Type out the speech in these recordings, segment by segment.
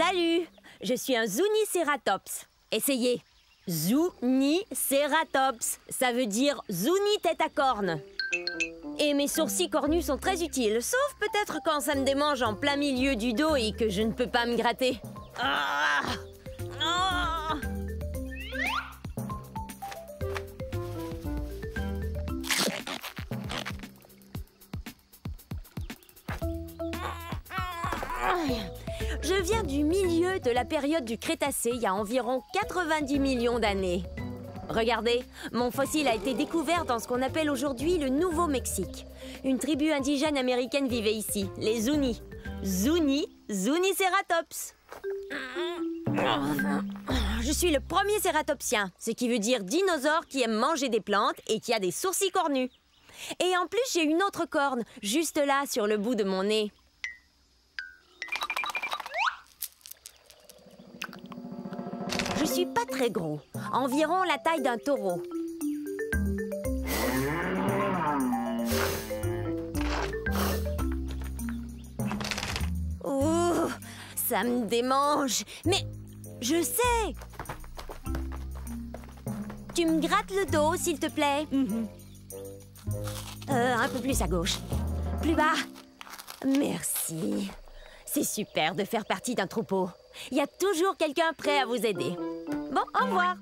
Salut! Je suis un Zuniceratops. Essayez. Zuniceratops. Ça veut dire Zuni tête à cornes. Et mes sourcils cornus sont très utiles, sauf peut-être quand ça me démange en plein milieu du dos et que je ne peux pas me gratter. Ah! Ah! Je viens du milieu de la période du Crétacé, il y a environ 90 millions d'années. Regardez, mon fossile a été découvert dans ce qu'on appelle aujourd'hui le Nouveau-Mexique. Une tribu indigène américaine vivait ici, les Zuni. Zuniceratops. Je suis le premier cératopsien, ce qui veut dire dinosaure qui aime manger des plantes et qui a des sourcils cornus. Et en plus, j'ai une autre corne, juste là, sur le bout de mon nez. Je suis pas très gros, environ la taille d'un taureau. Ouh, ça me démange. Mais je sais. Tu me grattes le dos, s'il te plaît. Un peu plus à gauche. Plus bas. Merci. C'est super de faire partie d'un troupeau. Il y a toujours quelqu'un prêt à vous aider. Bon, au revoir.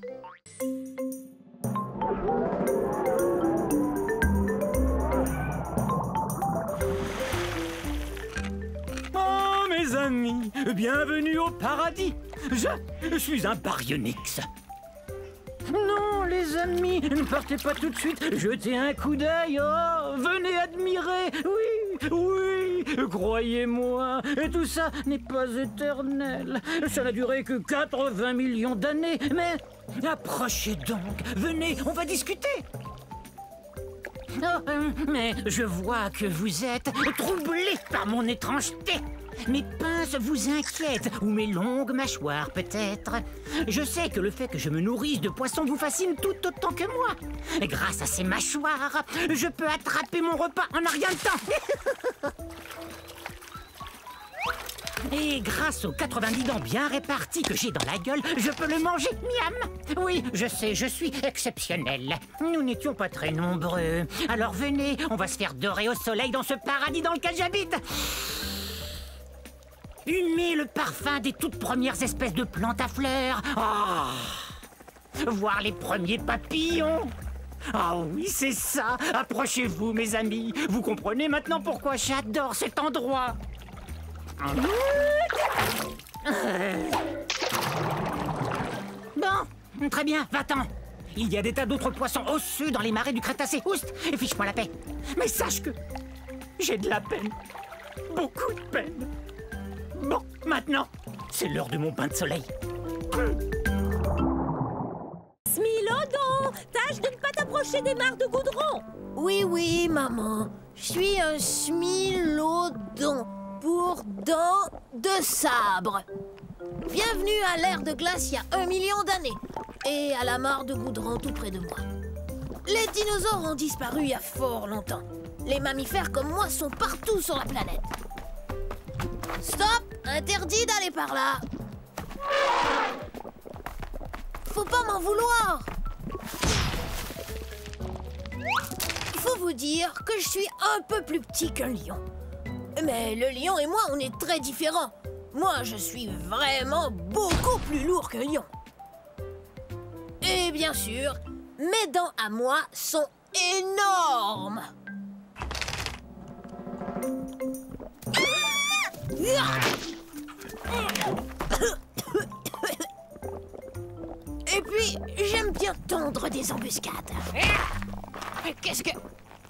Oh, mes amis, bienvenue au paradis. Je suis un baryonyx. Non, les amis, ne partez pas tout de suite. Jetez un coup d'œil. Oh, venez admirer. Oui, croyez-moi. Tout ça n'est pas éternel. Ça n'a duré que 80 millions d'années. Mais approchez donc. Venez, on va discuter. Oh, mais je vois que vous êtes troublé par mon étrangeté. Mes pinces vous inquiètent, ou mes longues mâchoires peut-être. Je sais que le fait que je me nourrisse de poissons vous fascine tout autant que moi. Et grâce à ces mâchoires, je peux attraper mon repas en un rien de temps. Et grâce aux 90 dents bien réparties que j'ai dans la gueule, je peux le manger, miam. Oui, je sais, je suis exceptionnel. Nous n'étions pas très nombreux. Alors venez, on va se faire dorer au soleil dans ce paradis dans lequel j'habite. Humer le parfum des toutes premières espèces de plantes à fleurs. Oh, voir les premiers papillons. Ah oui, c'est ça. Approchez-vous, mes amis. Vous comprenez maintenant pourquoi j'adore cet endroit. Bon, très bien, va-t'en. Il y a des tas d'autres poissons osseux dans les marais du Crétacé. Oust, et fiche-moi la paix. Mais sache que j'ai de la peine. Beaucoup de peine. Bon, maintenant, c'est l'heure de mon bain de soleil. Smilodon, tâche de ne pas t'approcher des mares de goudron. Oui, maman. Je suis un smilodon pour dents de sabre. Bienvenue à l'ère de glace il y a 1 million d'années. Et à la mare de goudron tout près de moi. Les dinosaures ont disparu il y a fort longtemps. Les mammifères comme moi sont partout sur la planète. Stop! Interdit d'aller par là. Faut pas m'en vouloir. Il faut vous dire que je suis un peu plus petit qu'un lion. Mais le lion et moi, on est très différents. Moi, je suis vraiment beaucoup plus lourd qu'un lion. Et bien sûr, mes dents à moi sont énormes. Et puis, j'aime bien tendre des embuscades. Qu'est-ce que...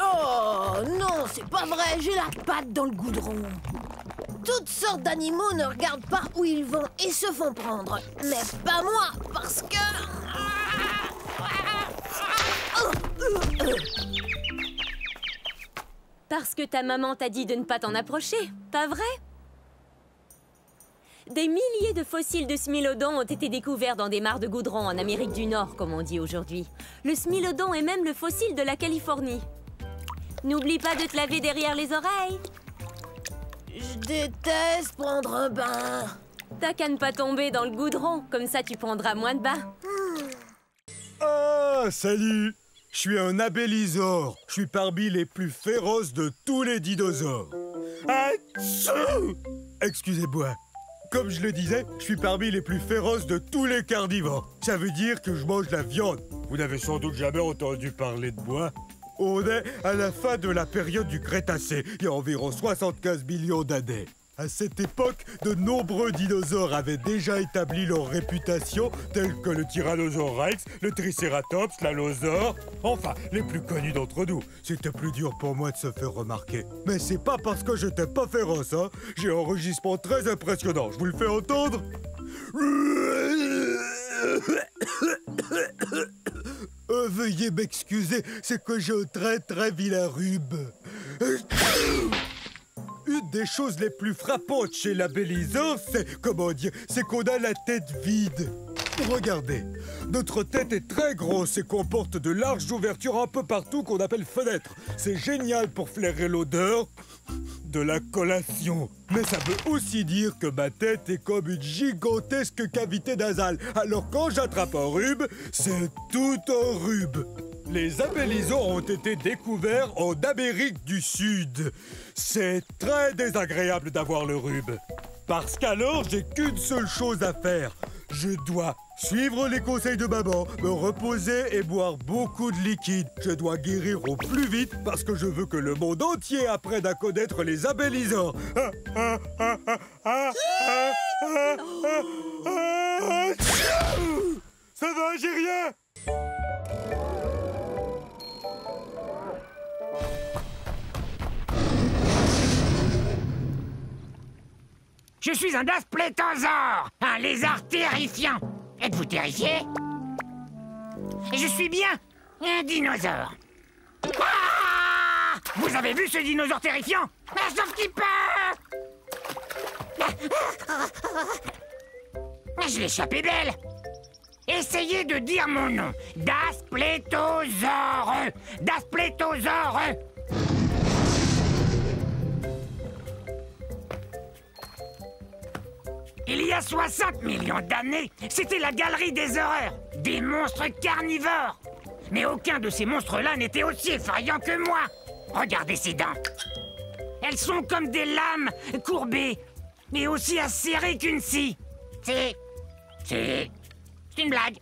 Oh, non, c'est pas vrai, j'ai la patte dans le goudron. Toutes sortes d'animaux ne regardent pas où ils vont et se font prendre. Mais pas moi, parce que... Parce que ta maman t'a dit de ne pas t'en approcher, pas vrai? Des milliers de fossiles de smilodon ont été découverts dans des mares de goudron en Amérique du Nord, comme on dit aujourd'hui. Le smilodon est même le fossile de la Californie. N'oublie pas de te laver derrière les oreilles. Je déteste prendre un bain. T'as qu'à ne pas tomber dans le goudron, comme ça tu prendras moins de bains. Ah, salut! Je suis un abélisore. Je suis parmi les plus féroces de tous les dinosaures. Atchou! Excusez-moi. Comme je le disais, je suis parmi les plus féroces de tous les carnivores. Ça veut dire que je mange la viande. Vous n'avez sans doute jamais entendu parler de moi. On est à la fin de la période du Crétacé, il y a environ 75 millions d'années. À cette époque, de nombreux dinosaures avaient déjà établi leur réputation, tels que le Tyrannosaure Rex, le Triceratops, l'Allosaure, enfin, les plus connus d'entre nous. C'était plus dur pour moi de se faire remarquer. Mais c'est pas parce que j'étais pas féroce, hein. J'ai un rugissement très impressionnant, je vous le fais entendre. Veuillez m'excuser, c'est que j'ai un très vilain rhume. Une des choses les plus frappantes chez l'abélisore, c'est qu'on a la tête vide. Regardez, notre tête est très grosse et comporte de larges ouvertures un peu partout qu'on appelle fenêtres. C'est génial pour flairer l'odeur de la collation. Mais ça veut aussi dire que ma tête est comme une gigantesque cavité nasale. Alors quand j'attrape un rhume, c'est tout un rhume. Les abélisores ont été découverts en Amérique du Sud. C'est très désagréable d'avoir le rhume. Parce qu'alors, j'ai qu'une seule chose à faire. Je dois suivre les conseils de maman, me reposer et boire beaucoup de liquide. Je dois guérir au plus vite parce que je veux que le monde entier apprenne à connaître les abélisores. Ça va, j'ai rien. Je suis un dasplétosaure, un lézard terrifiant. Êtes-vous terrifié? Je suis bien un dinosaure. Ah! Vous avez vu ce dinosaure terrifiant? Sauf qu'il peut! Je l'ai échappé belle. Essayez de dire mon nom. Dasplétosaure. Dasplétosaure. Il y a 60 millions d'années, c'était la galerie des horreurs, des monstres carnivores. Mais aucun de ces monstres-là n'était aussi effrayant que moi. Regardez ces dents. Elles sont comme des lames courbées, mais aussi acérées qu'une scie. C'est une blague.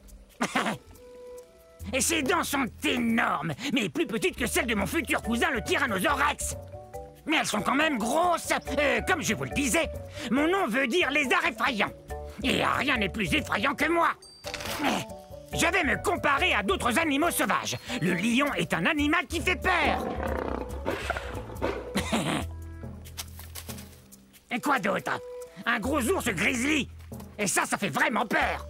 Et ces dents sont énormes, mais plus petites que celles de mon futur cousin, le Tyrannosaure Rex. Mais elles sont quand même grosses. Comme je vous le disais, mon nom veut dire lézard effrayant. Et rien n'est plus effrayant que moi. Je vais me comparer à d'autres animaux sauvages. Le lion est un animal qui fait peur. Et quoi d'autre? Un gros ours grizzly. Et ça fait vraiment peur.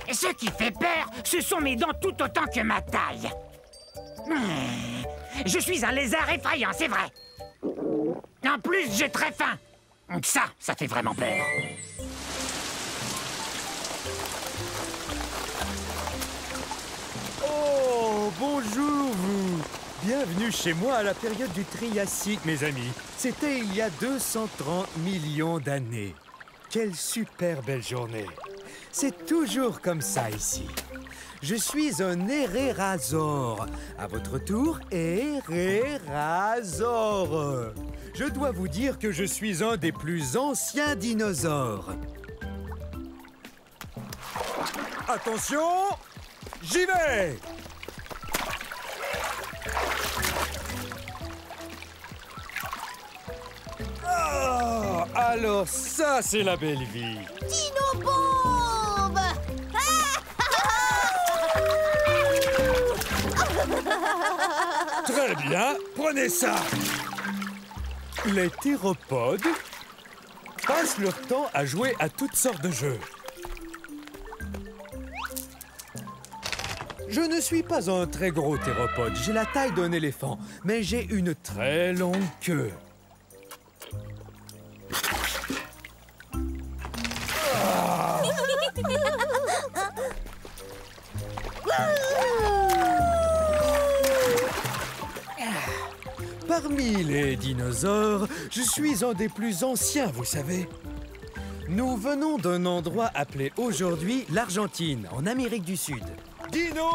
Et ce qui fait peur, ce sont mes dents tout autant que ma taille. Je suis un lézard effrayant, c'est vrai. En plus, j'ai très faim. Donc ça fait vraiment peur. Oh, bonjour vous. Bienvenue chez moi à la période du Triassique, mes amis. C'était il y a 230 millions d'années. Quelle super belle journée. C'est toujours comme ça ici. Je suis un hérérasaure. À votre tour, hérérasaure. Je dois vous dire que je suis un des plus anciens dinosaures. Attention, j'y vais! Oh, alors ça, c'est la belle vie. Dino-bombe! Très bien, prenez ça. Les théropodes passent leur temps à jouer à toutes sortes de jeux. Je ne suis pas un très gros théropode, j'ai la taille d'un éléphant, mais j'ai une très longue queue. Parmi les dinosaures, je suis un des plus anciens, vous savez. Nous venons d'un endroit appelé aujourd'hui l'Argentine, en Amérique du Sud. Dino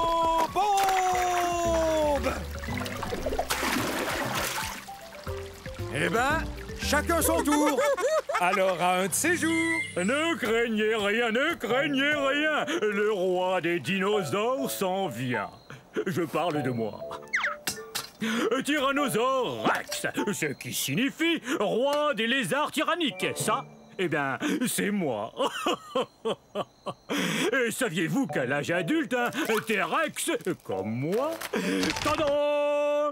Bombe! Eh ben, chacun son tour. Alors, à un de ces jours... Ne craignez rien, ne craignez rien. Le roi des dinosaures s'en vient. Je parle de moi. Tyrannosaure Rex, ce qui signifie roi des lézards tyranniques. Ça, eh bien, c'est moi. Et saviez-vous qu'à l'âge adulte, un T-Rex, comme moi, tadam,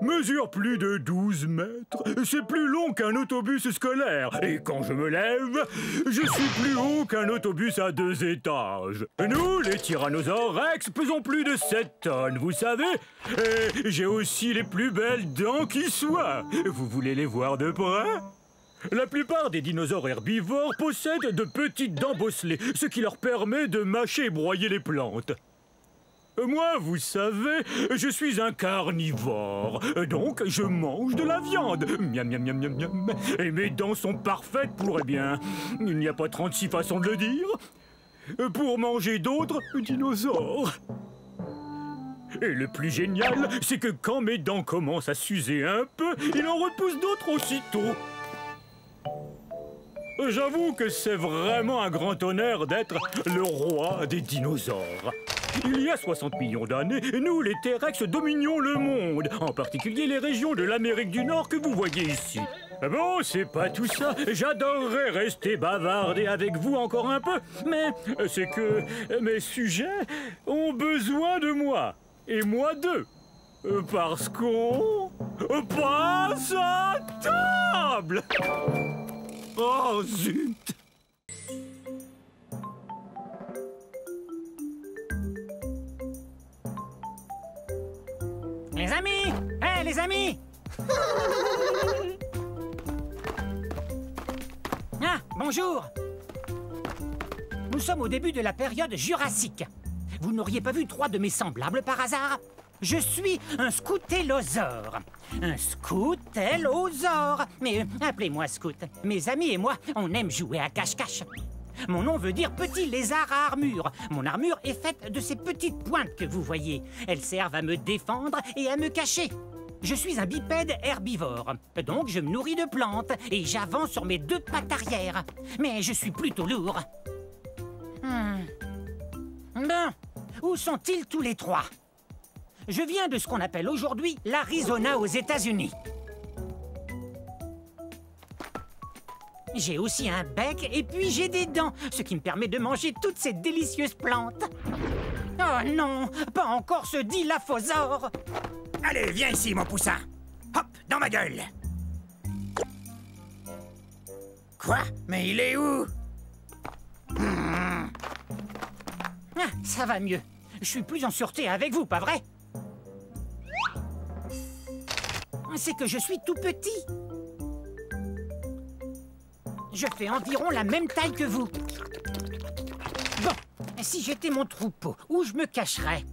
mesure plus de 12 mètres. C'est plus long qu'un autobus scolaire. Et quand je me lève, je suis plus haut qu'un autobus à 2 étages. Nous, les tyrannosaures Rex, pesons plus de 7 tonnes, vous savez. Et j'ai aussi les plus belles dents qui soient. Vous voulez les voir de près ? La plupart des dinosaures herbivores possèdent de petites dents bosselées, ce qui leur permet de mâcher et broyer les plantes. Moi, vous savez, je suis un carnivore, donc je mange de la viande. Miam, miam, miam, miam, miam. Et mes dents sont parfaites pour, eh bien, il n'y a pas 36 façons de le dire, pour manger d'autres dinosaures. Et le plus génial, c'est que quand mes dents commencent à s'user un peu, il en repousse d'autres aussitôt. J'avoue que c'est vraiment un grand honneur d'être le roi des dinosaures. Il y a 60 millions d'années, nous, les T-Rex, dominions le monde, en particulier les régions de l'Amérique du Nord que vous voyez ici. Bon, c'est pas tout ça. J'adorerais rester bavarder avec vous encore un peu, mais c'est que mes sujets ont besoin de moi, et moi d'eux. Parce qu'on passe à table. Oh, zut! Les amis! Hé, les amis! Ah, bonjour! Nous sommes au début de la période jurassique. Vous n'auriez pas vu 3 de mes semblables par hasard? Je suis un scoutellosaure. Un scoutellosaure. Mais appelez-moi Scout. Mes amis et moi, on aime jouer à cache-cache. Mon nom veut dire petit lézard à armure. Mon armure est faite de ces petites pointes que vous voyez. Elles servent à me défendre et à me cacher. Je suis un bipède herbivore. Donc je me nourris de plantes et j'avance sur mes 2 pattes arrière. Mais je suis plutôt lourd. Bon, où sont-ils tous les 3? Je viens de ce qu'on appelle aujourd'hui l'Arizona aux États-Unis. J'ai aussi un bec et puis j'ai des dents, ce qui me permet de manger toutes ces délicieuses plantes. Oh non, pas encore ce dilaphosaure. Allez, viens ici, mon poussin. Hop, dans ma gueule. Quoi? Mais il est où? Ah, ça va mieux. Je suis plus en sûreté avec vous, pas vrai? C'est que je suis tout petit. Je fais environ la même taille que vous. Bon, si j'étais mon troupeau, où je me cacherais?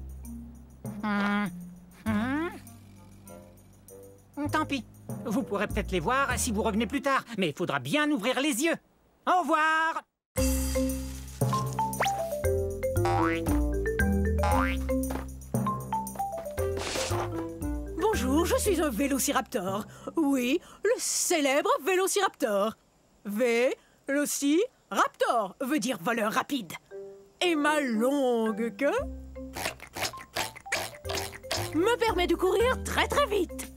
Tant pis. Vous pourrez peut-être les voir si vous revenez plus tard, mais il faudra bien ouvrir les yeux. Au revoir! Bonjour, je suis un vélociraptor. Oui, le célèbre vélociraptor. Vélociraptor veut dire voleur rapide. Et ma longue queue me permet de courir très très vite.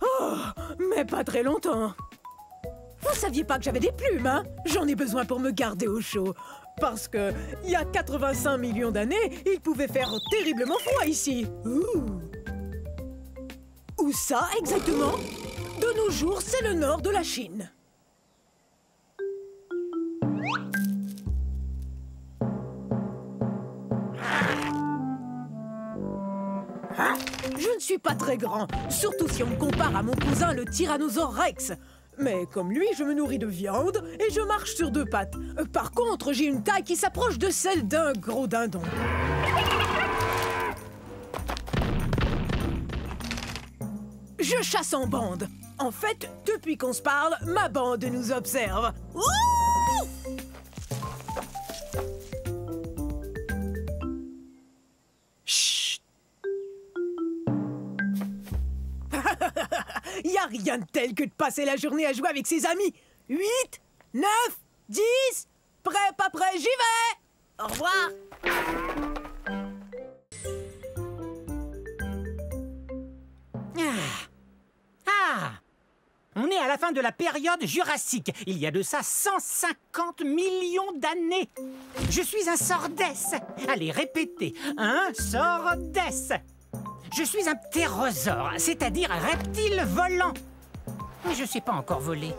Oh, mais pas très longtemps. Vous saviez pas que j'avais des plumes, hein? J'en ai besoin pour me garder au chaud. Parce que, il y a 85 millions d'années, il pouvait faire terriblement froid ici. Où ça, exactement? De nos jours, c'est le nord de la Chine. Je ne suis pas très grand, surtout si on me compare à mon cousin le Tyrannosaure Rex. Mais comme lui, je me nourris de viande et je marche sur 2 pattes. Par contre, j'ai une taille qui s'approche de celle d'un gros dindon. Je chasse en bande. En fait, depuis qu'on se parle, ma bande nous observe. Ouh! Chut! Y a rien de tel que de passer la journée à jouer avec ses amis. 8, 9, 10... Prêt, pas prêt, j'y vais! Au revoir! On est à la fin de la période jurassique. Il y a de ça 150 millions d'années. Je suis un sordès. Allez, répétez. Un sordès. Je suis un ptérosaure, c'est-à-dire un reptile volant. Mais je sais pas encore voler.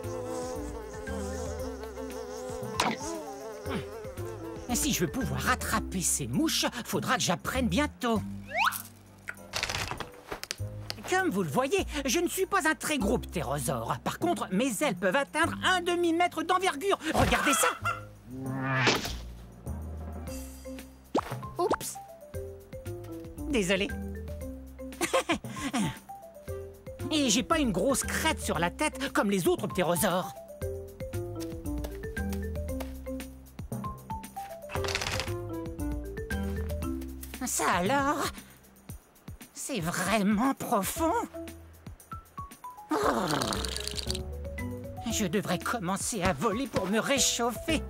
Si je veux pouvoir attraper ces mouches, faudra que j'apprenne bientôt. Comme vous le voyez, je ne suis pas un très gros ptérosaure. Par contre, mes ailes peuvent atteindre 1 demi-mètre d'envergure. Regardez ça! Oups! Désolé. Et j'ai pas une grosse crête sur la tête comme les autres ptérosaures. Ça alors? C'est vraiment profond. Oh. Je devrais commencer à voler pour me réchauffer.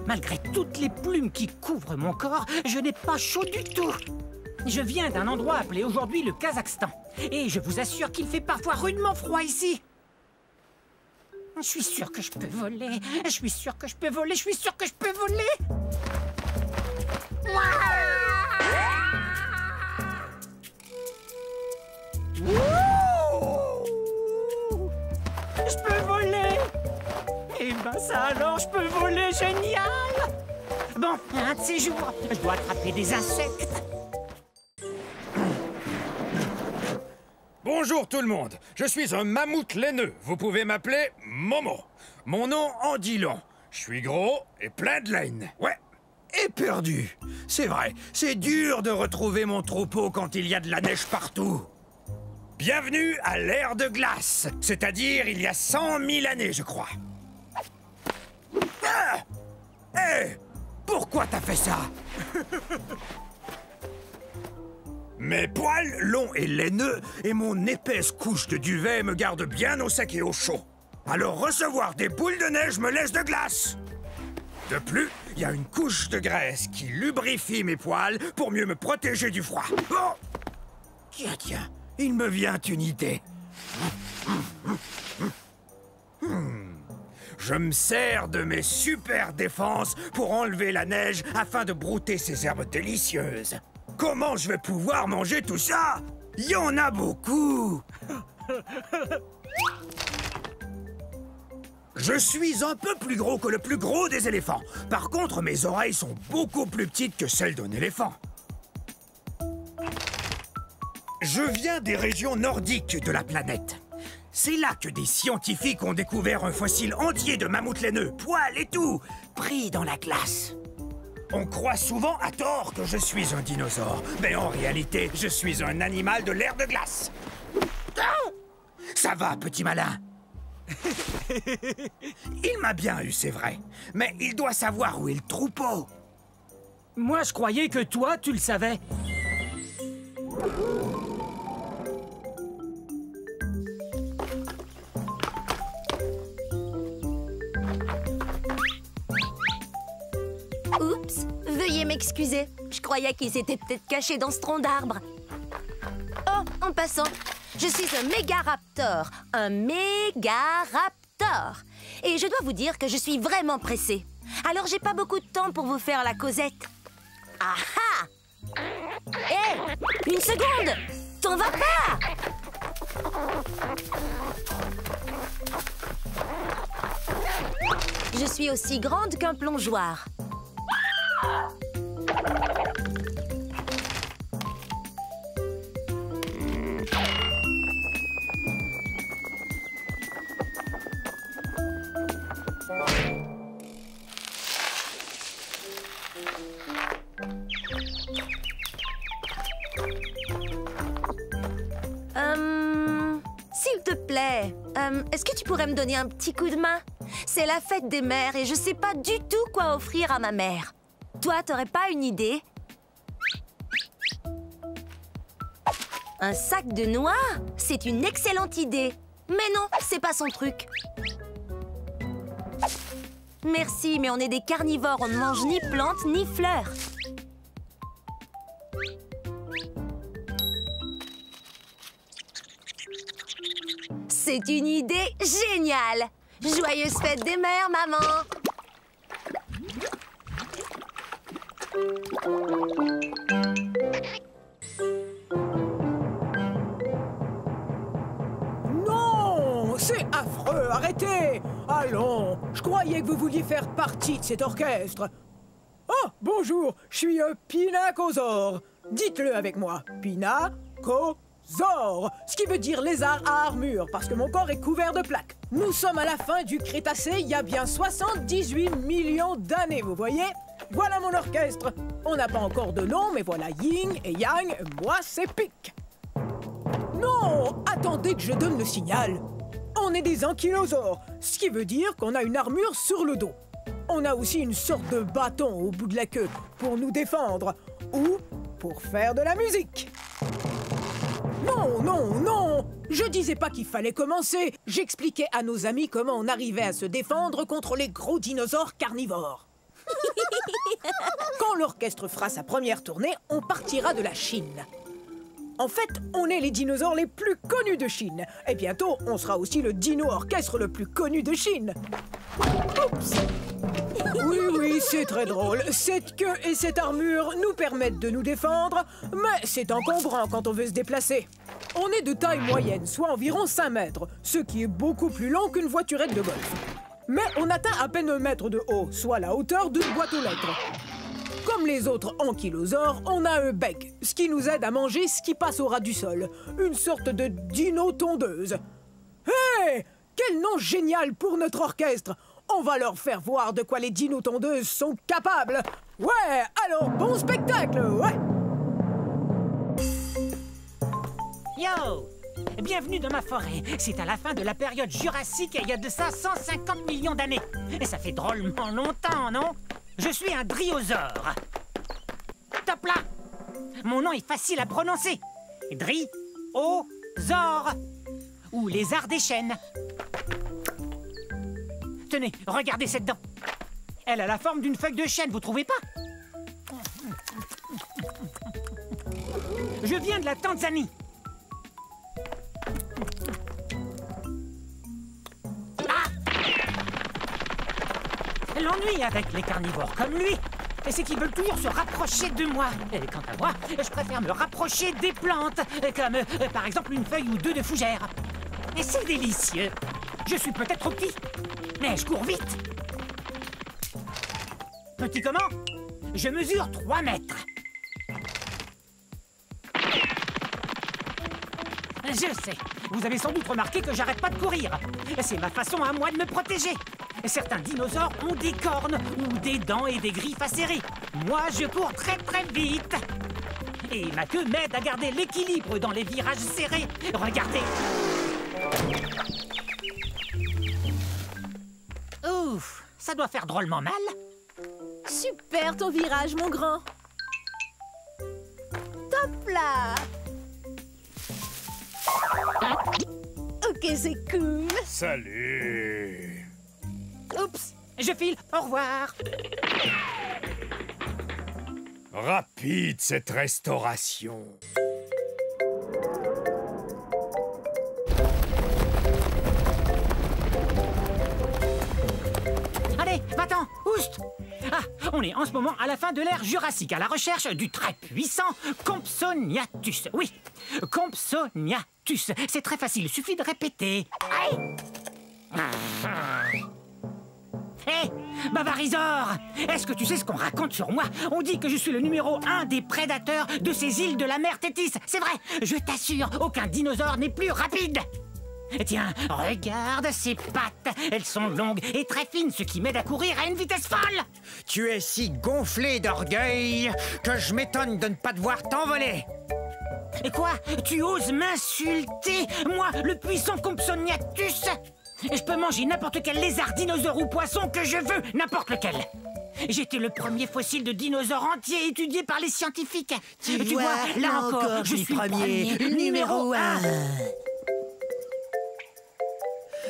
Malgré toutes les plumes qui couvrent mon corps, je n'ai pas chaud du tout. Je viens d'un endroit appelé aujourd'hui le Kazakhstan. Et je vous assure qu'il fait parfois rudement froid ici. Je suis sûr que je peux voler. Je suis sûr que je peux voler. Je suis sûr que je peux voler. Je peux voler! Eh ben ça alors, je peux voler, génial! Bon, un de ces jours, je dois attraper des insectes. Bonjour tout le monde, je suis un mammouth laineux. Vous pouvez m'appeler Momo. Mon nom en dit long. Je suis gros et plein de laine. Ouais. Et perdu. C'est vrai, c'est dur de retrouver mon troupeau quand il y a de la neige partout. Bienvenue à l'ère de glace, c'est-à-dire il y a 100 000 années, je crois. Ah! Hé! Pourquoi t'as fait ça? Mes poils longs et laineux et mon épaisse couche de duvet me gardent bien au sec et au chaud. Alors recevoir des boules de neige me laisse de glace. De plus, il y a une couche de graisse qui lubrifie mes poils pour mieux me protéger du froid. Oh! Tiens, il me vient une idée. Je me sers de mes super défenses pour enlever la neige afin de brouter ces herbes délicieuses. Comment je vais pouvoir manger tout ça? Il y en a beaucoup. Je suis un peu plus gros que le plus gros des éléphants. Par contre, mes oreilles sont beaucoup plus petites que celles d'un éléphant. Je viens des régions nordiques de la planète. C'est là que des scientifiques ont découvert un fossile entier de mammouth laineux, poils et tout, pris dans la glace. On croit souvent à tort que je suis un dinosaure, mais en réalité, je suis un animal de l'ère de glace. Ah! Ça va, petit malin. Il m'a bien eu, c'est vrai, mais il doit savoir où est le troupeau. Moi, je croyais que toi, tu le savais. Oups, veuillez m'excuser. Je croyais qu'il s'était peut-être caché dans ce tronc d'arbre. Oh, en passant, je suis un mégaraptor. Un mégaraptor. Et je dois vous dire que je suis vraiment pressée. Alors j'ai pas beaucoup de temps pour vous faire la causette. Ah ah! Hé! Une seconde! T'en vas pas! Je suis aussi grande qu'un plongeoir. Est-ce que tu pourrais me donner un petit coup de main? C'est la fête des mères et je sais pas du tout quoi offrir à ma mère. Toi, t'aurais pas une idée? Un sac de noix? C'est une excellente idée. Mais non, c'est pas son truc. Merci, mais on est des carnivores. On ne mange ni plantes ni fleurs. C'est une idée géniale! Joyeuse fête des mères, maman! Non! C'est affreux! Arrêtez! Allons! Je croyais que vous vouliez faire partie de cet orchestre. Oh, bonjour! Je suis Pinacosaure. Dites-le avec moi. Pinacosaure. Ce qui veut dire lézard à armure, parce que mon corps est couvert de plaques. Nous sommes à la fin du Crétacé, il y a bien 78 millions d'années, vous voyez? Voilà mon orchestre. On n'a pas encore de nom, mais voilà Yin et Yang, moi c'est Pic. Non! Attendez que je donne le signal. On est des ankylosaures, ce qui veut dire qu'on a une armure sur le dos. On a aussi une sorte de bâton au bout de la queue pour nous défendre, ou pour faire de la musique. Non, non, non! Je disais pas qu'il fallait commencer. J'expliquais à nos amis comment on arrivait à se défendre contre les gros dinosaures carnivores. Quand l'orchestre fera sa première tournée, on partira de la Chine. En fait, on est les dinosaures les plus connus de Chine. Et bientôt, on sera aussi le dino-orchestre le plus connu de Chine. Oups! Oui, oui, c'est très drôle. Cette queue et cette armure nous permettent de nous défendre, mais c'est encombrant quand on veut se déplacer. On est de taille moyenne, soit environ 5 mètres, ce qui est beaucoup plus long qu'une voiturette de golf. Mais on atteint à peine 1 mètre de haut, soit la hauteur d'une boîte aux lettres. Comme les autres ankylosaures, on a un bec, ce qui nous aide à manger ce qui passe au ras du sol. Une sorte de dino-tondeuse. Hé! Quel nom génial pour notre orchestre! On va leur faire voir de quoi les dino-tondeuses sont capables. Ouais, alors bon spectacle, ouais! Yo! Bienvenue dans ma forêt. C'est à la fin de la période jurassique et il y a de ça 150 millions d'années. Et ça fait drôlement longtemps, non? Je suis un dryosaure. Top là! Mon nom est facile à prononcer. Dryosaure. Ou lézard des chênes. Tenez, regardez cette dent. Elle a la forme d'une feuille de chêne, vous trouvez pas? Je viens de la Tanzanie. L'ennui avec les carnivores comme lui, c'est qu'ils veulent toujours se rapprocher de moi. Et quant à moi, je préfère me rapprocher des plantes, comme par exemple une feuille ou deux de fougère. Et c'est délicieux. Je suis peut-être petit, mais je cours vite. Petit comment? Je mesure 3 mètres. Je sais, vous avez sans doute remarqué que j'arrête pas de courir. C'est ma façon à moi de me protéger. Certains dinosaures ont des cornes ou des dents et des griffes acérées. Moi, je cours très très vite. Et ma queue m'aide à garder l'équilibre dans les virages serrés. Regardez. Ouf, ça doit faire drôlement mal. Super ton virage, mon grand. Top là. Ok, c'est cool. Salut. Oups. Je file, au revoir. Rapide cette restauration. Allez, va-t'en, oust. Ah, on est en ce moment à la fin de l'ère jurassique, à la recherche du très puissant Compsognathus. Oui, Compsognathus. C'est très facile, suffit de répéter. Aïe. Hé, Bavarisor, est-ce que tu sais ce qu'on raconte sur moi? On dit que je suis le numéro 1 des prédateurs de ces îles de la mer Tétis. C'est vrai, je t'assure, aucun dinosaure n'est plus rapide. Tiens, regarde ces pattes. Elles sont longues et très fines, ce qui m'aide à courir à une vitesse folle. Tu es si gonflé d'orgueil que je m'étonne de ne pas te voir t'envoler. Et quoi? Tu oses m'insulter? Moi, le puissant Compsognathus? Je peux manger n'importe quel lézard, dinosaure ou poisson que je veux, n'importe lequel. J'étais le premier fossile de dinosaure entier étudié par les scientifiques. Tu vois, là encore, je suis le premier, numéro 1.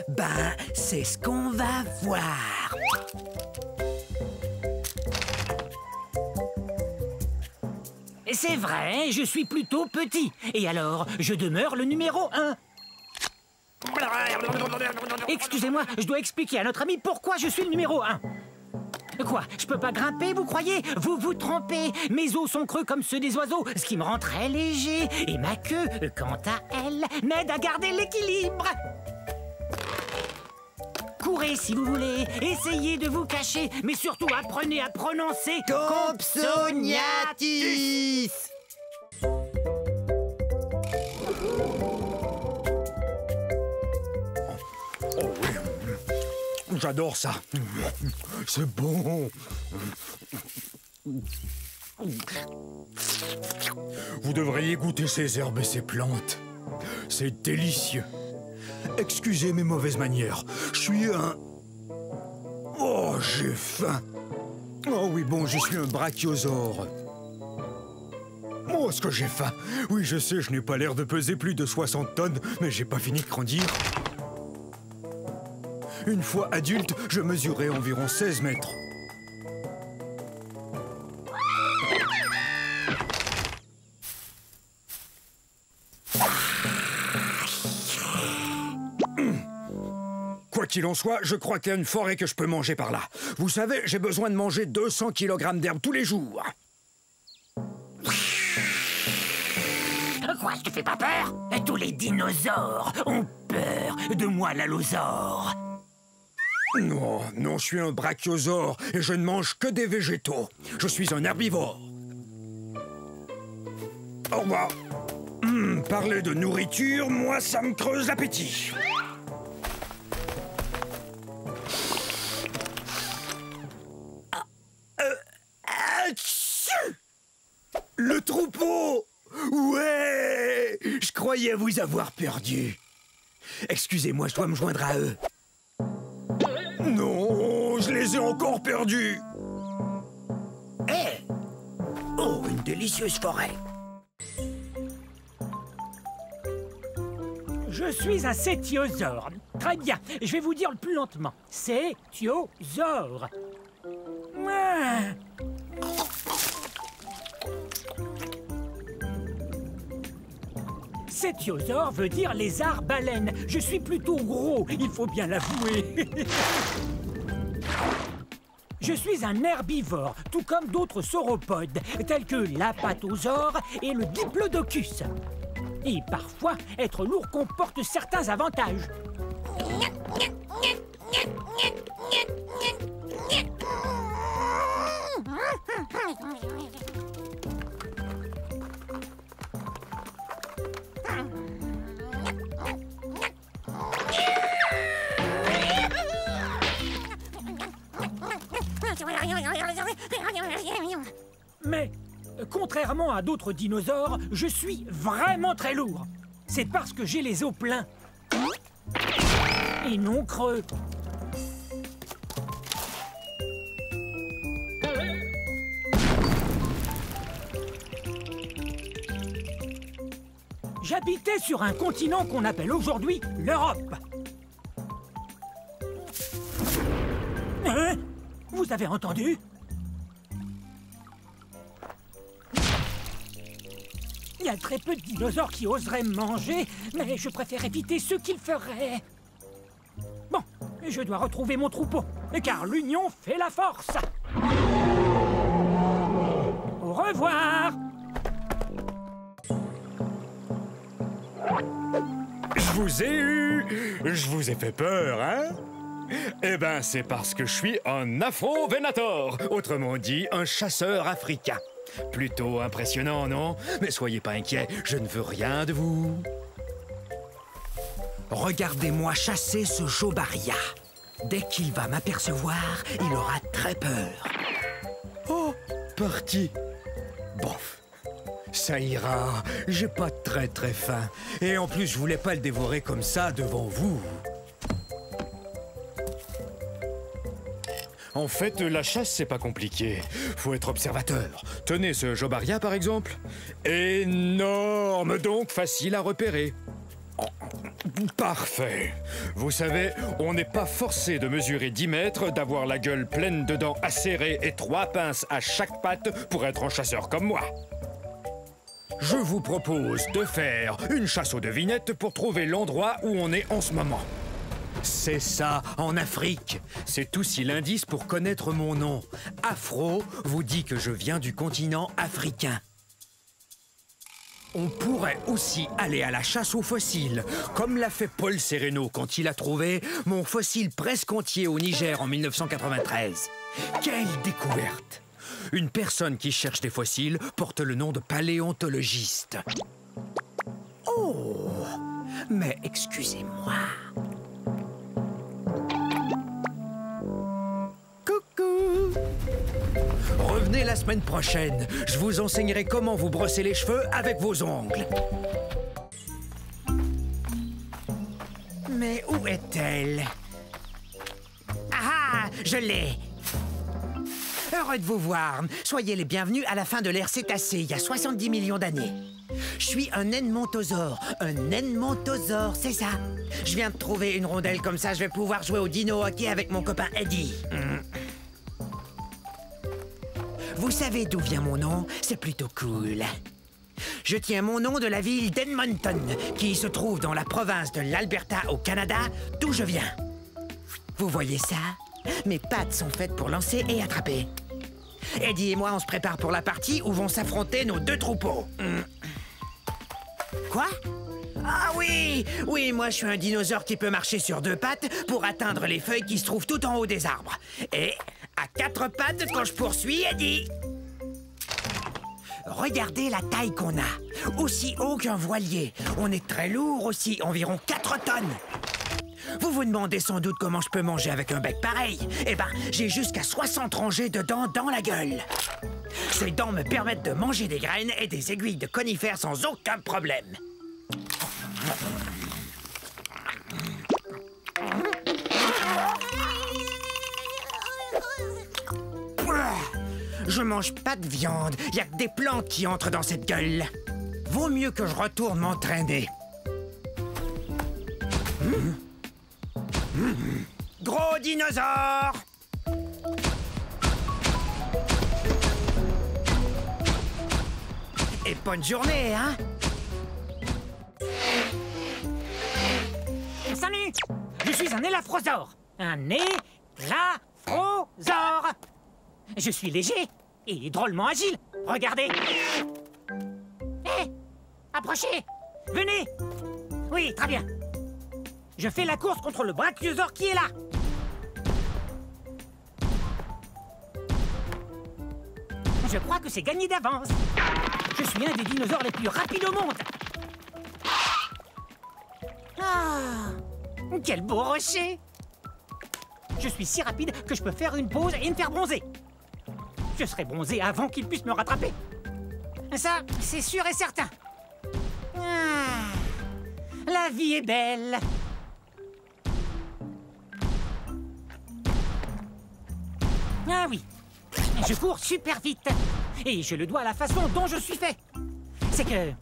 Ben, c'est ce qu'on va voir. C'est vrai, je suis plutôt petit. Et alors, je demeure le numéro 1. Excusez-moi, je dois expliquer à notre ami pourquoi je suis le numéro 1. Quoi? Je peux pas grimper, vous croyez? Vous vous trompez. Mes os sont creux comme ceux des oiseaux, ce qui me rend très léger. Et ma queue, quant à elle, m'aide à garder l'équilibre. Courez si vous voulez, essayez de vous cacher, mais surtout apprenez à prononcer Compsognathus. Oh oui, j'adore ça. C'est bon. Vous devriez goûter ces herbes et ces plantes. C'est délicieux. Excusez mes mauvaises manières. Je suis un... Oh, j'ai faim. Oh oui, bon, je suis un brachiosaure. Oh, est-ce que j'ai faim? Oui, je sais, je n'ai pas l'air de peser plus de 60 tonnes, mais j'ai pas fini de grandir. Une fois adulte, je mesurais environ 16 mètres. Quoi qu'il en soit, je crois qu'il y a une forêt que je peux manger par là. Vous savez, j'ai besoin de manger 200 kg d'herbe tous les jours. Quoi, je te fais pas peur? Tous les dinosaures ont peur de moi, l'allosaure. Non, non, je suis un brachiosaure et je ne mange que des végétaux. Je suis un herbivore. Au revoir. Parler de nourriture, moi, ça me creuse l'appétit. Le troupeau! Ouais! Je croyais vous avoir perdu. Excusez-moi, je dois me joindre à eux. Non, je les ai encore perdus. Hé! Oh, une délicieuse forêt. Je suis un cétiosaure. Très bien, je vais vous dire le plus lentement. Cétiosaure. Ah. Cétiosaure veut dire lézard-baleine. Je suis plutôt gros, il faut bien l'avouer. Je suis un herbivore, tout comme d'autres sauropodes, tels que l'apatosaure et le diplodocus. Et parfois, être lourd comporte certains avantages. Mais, contrairement à d'autres dinosaures, je suis vraiment très lourd. C'est parce que j'ai les os pleins. Et non creux. J'habitais sur un continent qu'on appelle aujourd'hui l'Europe. Hein? Vous avez entendu? Il y a très peu de dinosaures qui oseraient me manger, mais je préfère éviter ceux qui le feraient. Bon, je dois retrouver mon troupeau, car l'union fait la force. Au revoir. Je vous ai eu. Je vous ai fait peur, hein? Eh ben, c'est parce que je suis un Afro-Venator, autrement dit, un chasseur africain. Plutôt impressionnant, non? Mais soyez pas inquiets, je ne veux rien de vous. Regardez-moi chasser ce Jobaria. Dès qu'il va m'apercevoir, il aura très peur. Oh, parti. Bof. Ça ira, j'ai pas très faim. Et en plus, je voulais pas le dévorer comme ça devant vous. En fait, la chasse, c'est pas compliqué. Faut être observateur. Tenez ce jobaria, par exemple. Énorme, donc facile à repérer. Parfait. Vous savez, on n'est pas forcé de mesurer 10 mètres, d'avoir la gueule pleine de dents acérées et 3 pinces à chaque patte pour être un chasseur comme moi. Je vous propose de faire une chasse aux devinettes pour trouver l'endroit où on est en ce moment. C'est ça, en Afrique. C'est aussi l'indice pour connaître mon nom. Afro vous dit que je viens du continent africain. On pourrait aussi aller à la chasse aux fossiles, comme l'a fait Paul Sereno quand il a trouvé mon fossile presque entier au Niger en 1993. Quelle découverte! Une personne qui cherche des fossiles porte le nom de paléontologiste. Oh! Mais excusez-moi. Coucou! Revenez la semaine prochaine. Je vous enseignerai comment vous brosser les cheveux avec vos ongles. Mais où est-elle? Ah, je l'ai! Heureux de vous voir. Soyez les bienvenus à la fin de l'ère cétacée, il y a 70 millions d'années. Je suis un edmontosaure. Un edmontosaure, c'est ça. Je viens de trouver une rondelle comme ça, je vais pouvoir jouer au dino hockey avec mon copain Eddie. Vous savez d'où vient mon nom? C'est plutôt cool. Je tiens mon nom de la ville d'Edmonton, qui se trouve dans la province de l'Alberta au Canada, d'où je viens. Vous voyez ça? Mes pattes sont faites pour lancer et attraper. Eddie et moi, on se prépare pour la partie où vont s'affronter nos deux troupeaux. Quoi? Ah oui! Oui, moi je suis un dinosaure qui peut marcher sur 2 pattes pour atteindre les feuilles qui se trouvent tout en haut des arbres. Et à 4 pattes quand je poursuis Eddie. Regardez la taille qu'on a. Aussi haut qu'un voilier. On est très lourd aussi, environ 4 tonnes. Vous vous demandez sans doute comment je peux manger avec un bec pareil. Eh ben, j'ai jusqu'à 60 rangées de dents dans la gueule. Ces dents me permettent de manger des graines et des aiguilles de conifères sans aucun problème. Je mange pas de viande. Y a que des plantes qui entrent dans cette gueule. Vaut mieux que je retourne m'entraîner. Gros dinosaure! Et bonne journée, hein? Salut! Je suis un élafrosaure. Un élafrosaure. Je suis léger et drôlement agile. Regardez. Hé! Approchez! Venez! Oui, très bien. Je fais la course contre le brachiosaure qui est là. Je crois que c'est gagné d'avance. Je suis un des dinosaures les plus rapides au monde. Ah, quel beau rocher! Je suis si rapide que je peux faire une pause et me faire bronzer. Je serai bronzé avant qu'il puisse me rattraper. Ça, c'est sûr et certain. Ah, la vie est belle. Ah oui, je cours super vite. Et je le dois à la façon dont je suis fait. C'est que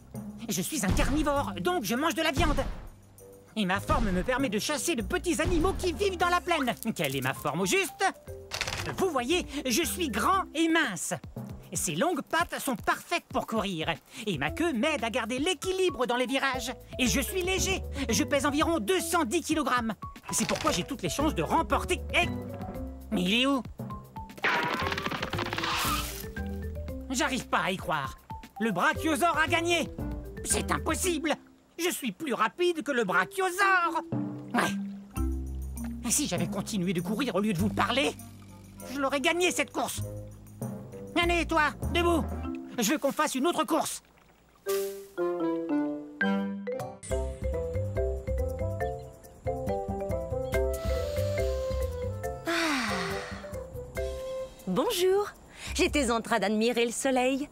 je suis un carnivore, donc je mange de la viande. Et ma forme me permet de chasser de petits animaux qui vivent dans la plaine. Quelle est ma forme au juste? Vous voyez, je suis grand et mince. Ces longues pattes sont parfaites pour courir. Et ma queue m'aide à garder l'équilibre dans les virages. Et je suis léger. Je pèse environ 210 kg. C'est pourquoi j'ai toutes les chances de remporter... Eh, mais il est où? J'arrive pas à y croire. Le brachiosaure a gagné. C'est impossible. Je suis plus rapide que le brachiosaure. Ouais. Et si j'avais continué de courir au lieu de vous parler, je l'aurais gagné cette course. Allez, toi, debout. Je veux qu'on fasse une autre course. Bonjour. J'étais en train d'admirer le soleil.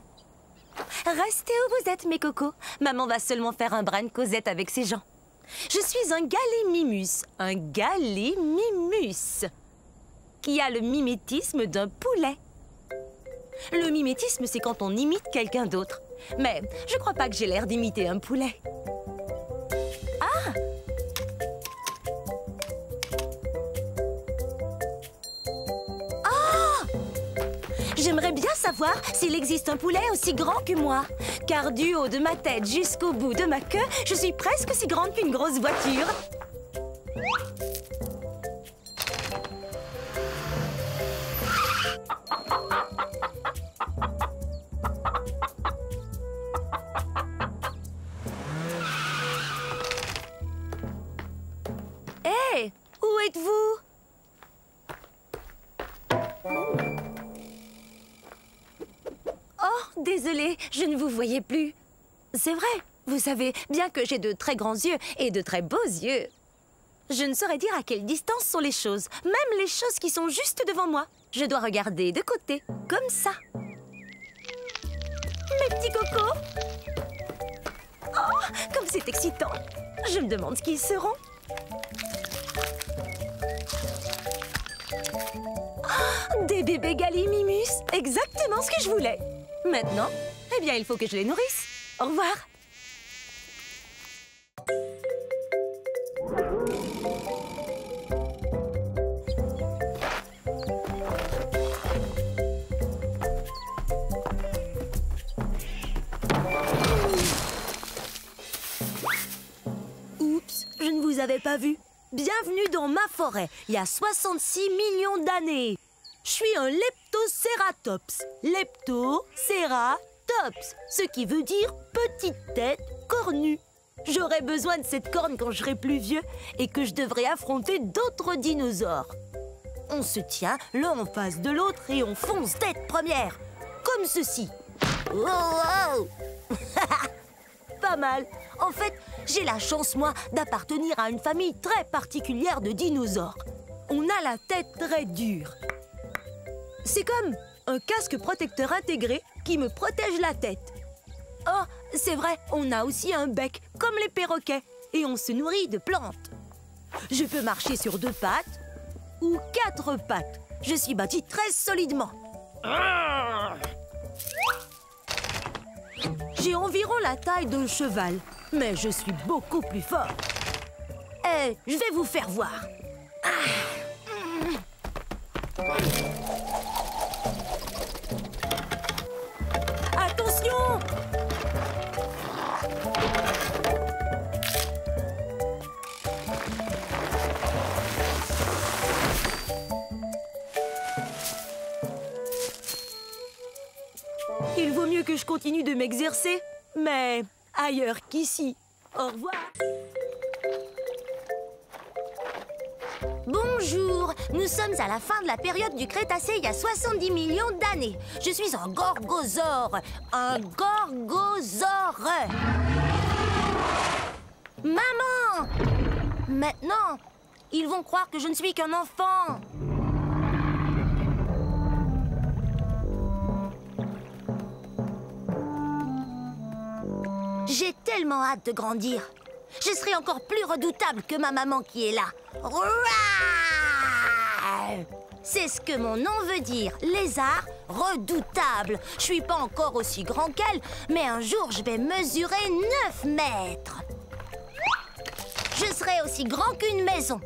Restez où vous êtes, mes cocos. Maman va seulement faire un brin de causette avec ses gens. Je suis un gallimimus, qui a le mimétisme d'un poulet. Le mimétisme, c'est quand on imite quelqu'un d'autre. Mais je crois pas que j'ai l'air d'imiter un poulet. Ah! J'aimerais bien savoir s'il existe un poulet aussi grand que moi. Car du haut de ma tête jusqu'au bout de ma queue, je suis presque aussi grande qu'une grosse voiture. Hé, où êtes-vous? Oh, désolée, je ne vous voyais plus. C'est vrai, vous savez, bien que j'ai de très grands yeux et de très beaux yeux, je ne saurais dire à quelle distance sont les choses, même les choses qui sont juste devant moi. Je dois regarder de côté, comme ça. Mes petits cocos! Oh, comme c'est excitant! Je me demande ce qu'ils seront. Oh, des bébés gallimimus, exactement ce que je voulais. Maintenant, eh bien, il faut que je les nourrisse. Au revoir. Oups, je ne vous avais pas vu. Bienvenue dans ma forêt, il y a 66 millions d'années. Je suis un Leptocératops. Leptocératops, ce qui veut dire petite tête cornue. J'aurai besoin de cette corne quand je serai plus vieux et que je devrai affronter d'autres dinosaures. On se tient l'un en face de l'autre et on fonce tête première, comme ceci. Wow. Pas mal. En fait, j'ai la chance, moi, d'appartenir à une famille très particulière de dinosaures. On a la tête très dure. C'est comme un casque protecteur intégré qui me protège la tête. Oh, c'est vrai, on a aussi un bec, comme les perroquets, et on se nourrit de plantes. Je peux marcher sur 2 pattes ou 4 pattes. Je suis bâtie très solidement. J'ai environ la taille d'un cheval, mais je suis beaucoup plus fort. Et je vais vous faire voir. Attention! Il vaut mieux que je continue de m'exercer, mais ailleurs qu'ici. Au revoir. Bonjour, nous sommes à la fin de la période du Crétacé il y a 70 millions d'années. Je suis un gorgosaure. Un gorgosaure. Maman! Maintenant, ils vont croire que je ne suis qu'un enfant. J'ai tellement hâte de grandir. Je serai encore plus redoutable que ma maman qui est là. C'est ce que mon nom veut dire, lézard redoutable. Je suis pas encore aussi grand qu'elle, mais un jour je vais mesurer 9 mètres. Je serai aussi grand qu'une maison.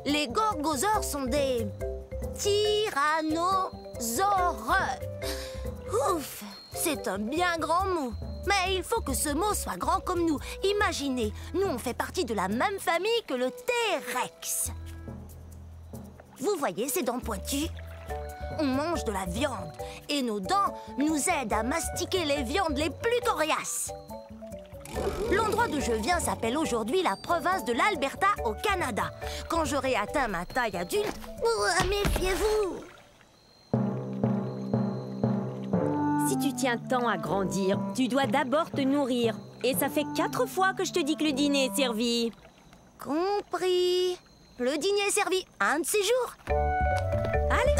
Les gorgosaures sont des tyrannosaures. Ouf, c'est un bien grand mot. Mais il faut que ce mot soit grand comme nous. Imaginez, nous on fait partie de la même famille que le T-Rex. Vous voyez ces dents pointues? On mange de la viande et nos dents nous aident à mastiquer les viandes les plus coriaces. L'endroit d'où je viens s'appelle aujourd'hui la province de l'Alberta au Canada. Quand j'aurai atteint ma taille adulte, méfiez-vous! Si tu tiens tant à grandir, tu dois d'abord te nourrir. Et ça fait 4 fois que je te dis que le dîner est servi. Compris. Le dîner est servi un de ces jours. Allez.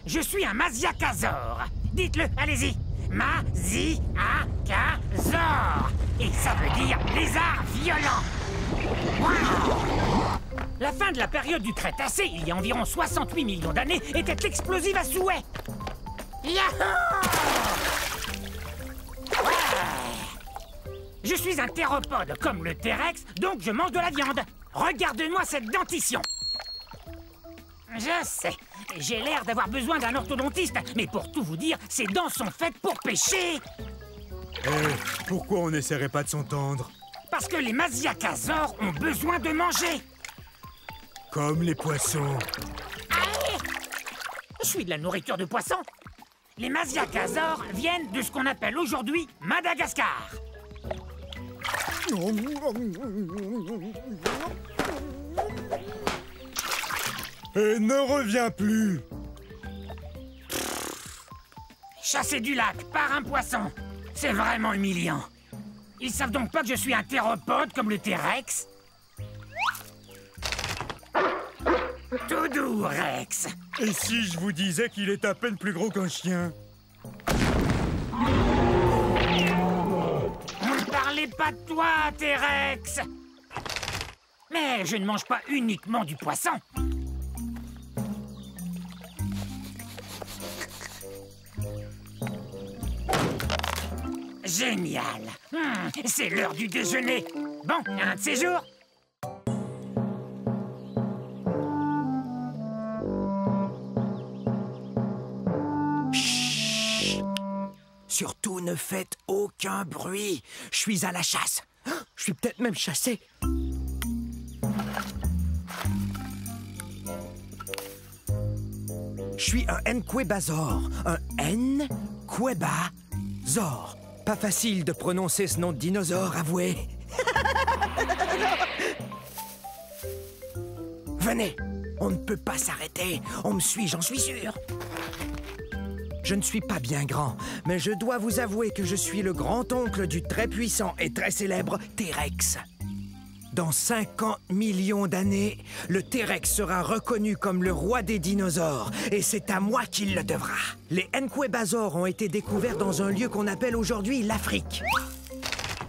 Je suis un Masiakasaur. Dites-le, allez-y. Masiakasaur. Et ça veut dire lézard violent. Wow. La fin de la période du Crétacé, il y a environ 68 millions d'années, était explosive à souhait. Yahoo! Ouais. Je suis un théropode comme le T-Rex, donc je mange de la viande. Regarde-moi cette dentition. Je sais, j'ai l'air d'avoir besoin d'un orthodontiste, mais pour tout vous dire, ces dents sont faites pour pêcher. Pourquoi on n'essaierait pas de s'entendre? Parce que les Masiakasaurs ont besoin de manger. Comme les poissons. Allez! Je suis de la nourriture de poisson. Les Masiakasaurs viennent de ce qu'on appelle aujourd'hui Madagascar. Et ne reviens plus. Chassé du lac par un poisson, c'est vraiment humiliant. Ils savent donc pas que je suis un théropode comme le T-Rex? Tout doux, Rex. Et si je vous disais qu'il est à peine plus gros qu'un chien? On ne parlait pas de toi, T-Rex. Mais je ne mange pas uniquement du poisson. Génial. C'est l'heure du déjeuner. Bon, un de ces jours. Surtout ne faites aucun bruit. Je suis à la chasse. Je suis peut-être même chassé. Je suis un Nquebazor. Un Nquebazor. Pas facile de prononcer ce nom de dinosaure, avouez. Venez, on ne peut pas s'arrêter. On me suit, j'en suis sûr. Je ne suis pas bien grand, mais je dois vous avouer que je suis le grand-oncle du très puissant et très célèbre T-Rex. Dans 50 millions d'années, le T-Rex sera reconnu comme le roi des dinosaures, et c'est à moi qu'il le devra. Les Nquebazors ont été découverts dans un lieu qu'on appelle aujourd'hui l'Afrique.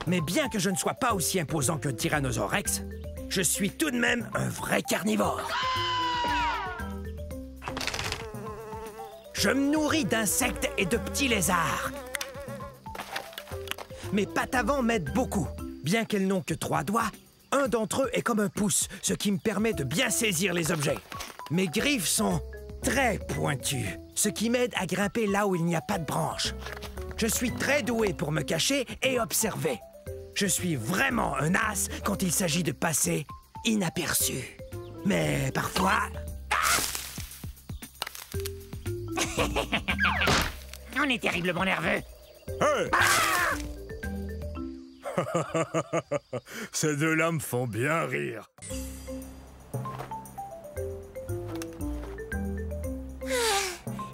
Mais bien que je ne sois pas aussi imposant qu'un Tyrannosaure Rex, je suis tout de même un vrai carnivore. Je me nourris d'insectes et de petits lézards. Mes pattes avant m'aident beaucoup. Bien qu'elles n'ont que 3 doigts, un d'entre eux est comme un pouce, ce qui me permet de bien saisir les objets. Mes griffes sont très pointues, ce qui m'aide à grimper là où il n'y a pas de branches. Je suis très doué pour me cacher et observer. Je suis vraiment un as quand il s'agit de passer inaperçu. Mais parfois... On est terriblement nerveux. Hey! Ces deux-là me font bien rire.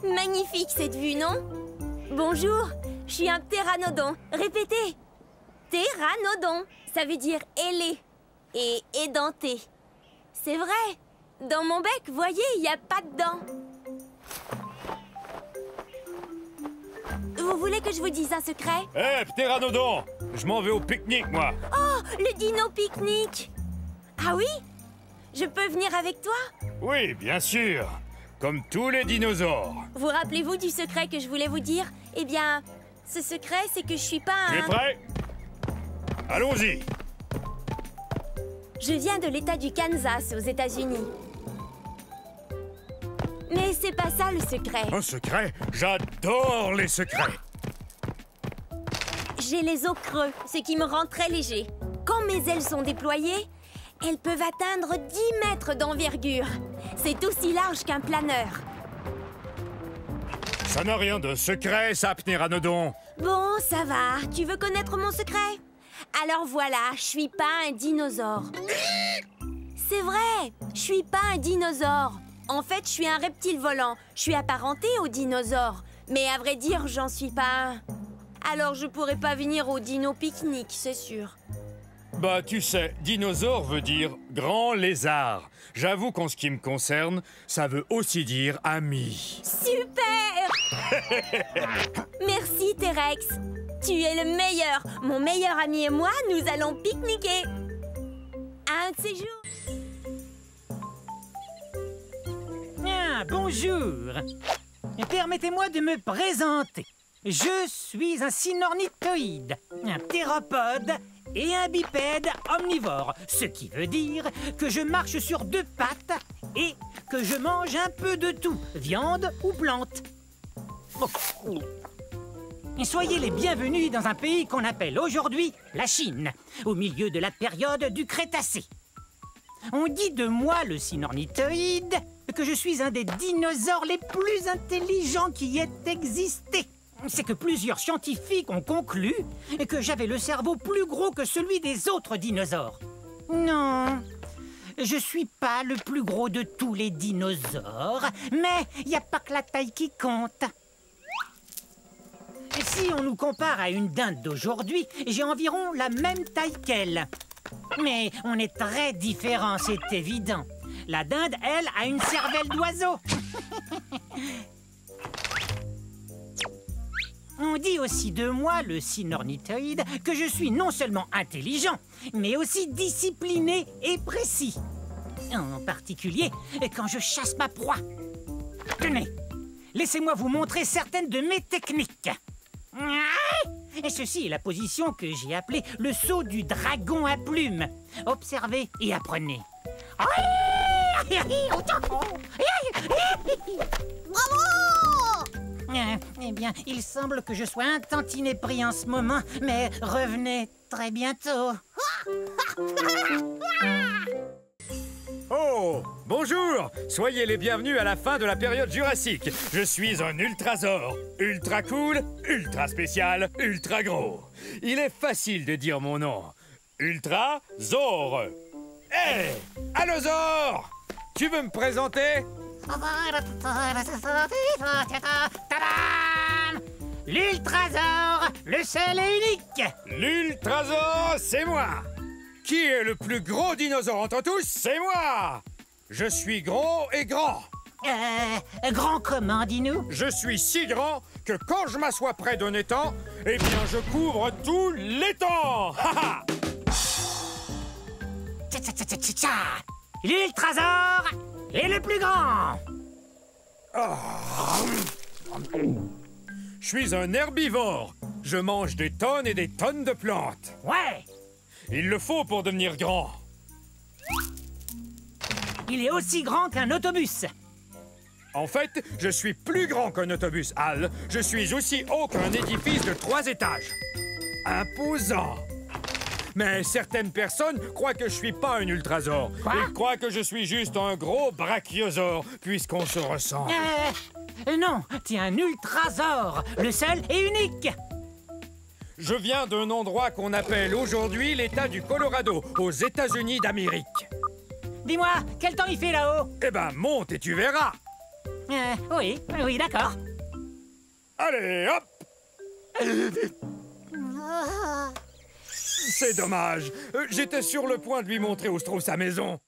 Magnifique cette vue, non? Bonjour, je suis un pteranodon. Répétez. Pteranodon, ça veut dire ailé et édenté. C'est vrai. Dans mon bec, voyez, il n'y a pas de dents. Vous voulez que je vous dise un secret? Hé, pteranodon! Je m'en vais au pique-nique, moi! Oh, le dino pique-nique! Ah oui? Je peux venir avec toi? Oui, bien sûr! Comme tous les dinosaures! Vous rappelez-vous du secret que je voulais vous dire? Eh bien, ce secret, c'est que je suis pas un... Tu es prêt? Allons-y! Je viens de l'État du Kansas, aux États-Unis. Mais c'est pas ça le secret. Un secret? J'adore les secrets. J'ai les os creux, ce qui me rend très léger. Quand mes ailes sont déployées, elles peuvent atteindre 10 mètres d'envergure. C'est aussi large qu'un planeur. Ça n'a rien de secret, ça, pteranodon! Bon, ça va. Tu veux connaître mon secret? Alors voilà, je suis pas un dinosaure. C'est vrai, je suis pas un dinosaure. En fait, je suis un reptile volant. Je suis apparenté aux dinosaures. Mais à vrai dire, j'en suis pas un. Alors je pourrais pas venir au dino pique-nique, c'est sûr. Bah, tu sais, dinosaure veut dire grand lézard. J'avoue qu'en ce qui me concerne, ça veut aussi dire ami. Super! Merci, T-Rex. Tu es le meilleur. Mon meilleur ami et moi, nous allons pique-niquer. Un de ces jours. Ah, bonjour. Permettez-moi de me présenter. Je suis un cynornithoïde, un théropode et un bipède omnivore, ce qui veut dire que je marche sur 2 pattes et que je mange un peu de tout, viande ou plante. Soyez les bienvenus dans un pays qu'on appelle aujourd'hui la Chine, au milieu de la période du Crétacé. On dit de moi, le cynornithoïde, que je suis un des dinosaures les plus intelligents qui ait existé. C'est que plusieurs scientifiques ont conclu que j'avais le cerveau plus gros que celui des autres dinosaures. Non, je suis pas le plus gros de tous les dinosaures, mais il n'y a pas que la taille qui compte. Si on nous compare à une dinde d'aujourd'hui, j'ai environ la même taille qu'elle. Mais on est très différents, c'est évident. La dinde, elle, a une cervelle d'oiseau. On dit aussi de moi, le cynornithoïde, que je suis non seulement intelligent, mais aussi discipliné et précis. En particulier, quand je chasse ma proie. Tenez, laissez-moi vous montrer certaines de mes techniques. Et ceci est la position que j'ai appelée le saut du dragon à plumes. Observez et apprenez. Bravo! Eh bien, il semble que je sois un tantinet pris en ce moment, mais revenez très bientôt. Oh, bonjour! Soyez les bienvenus à la fin de la période jurassique. Je suis un ultrasaure. Ultra cool, ultra spécial, ultra gros. Il est facile de dire mon nom. Ultrasaure. Hé! Allosaure! Tu veux me présenter? L'ultrasaure, le seul et unique. L'ultrasaure, c'est moi! Qui est le plus gros dinosaure entre tous? C'est moi! Je suis gros et grand. Grand comment, dis-nous? Je suis si grand que quand je m'assois près d'un étang, eh bien je couvre tout l'étang! L'ultrasaure est le plus grand. Je suis un herbivore. Je mange des tonnes et des tonnes de plantes. Ouais, Il le faut pour devenir grand. il est aussi grand qu'un autobus. En fait, je suis plus grand qu'un autobus, Al. Je suis aussi haut qu'un édifice de 3 étages. Imposant. Mais certaines personnes croient que je suis pas un ultrasaure. Quoi? Ils croient que je suis juste un gros brachiosaure, puisqu'on se ressemble. Non, t'es un ultrasaure, le seul et unique. Je viens d'un endroit qu'on appelle aujourd'hui l'État du Colorado, aux États-Unis d'Amérique. Dis-moi, quel temps il fait là-haut? Eh ben, monte et tu verras. Oui, d'accord. Allez, hop! C'est dommage. J'étais sur le point de lui montrer où se trouve sa maison.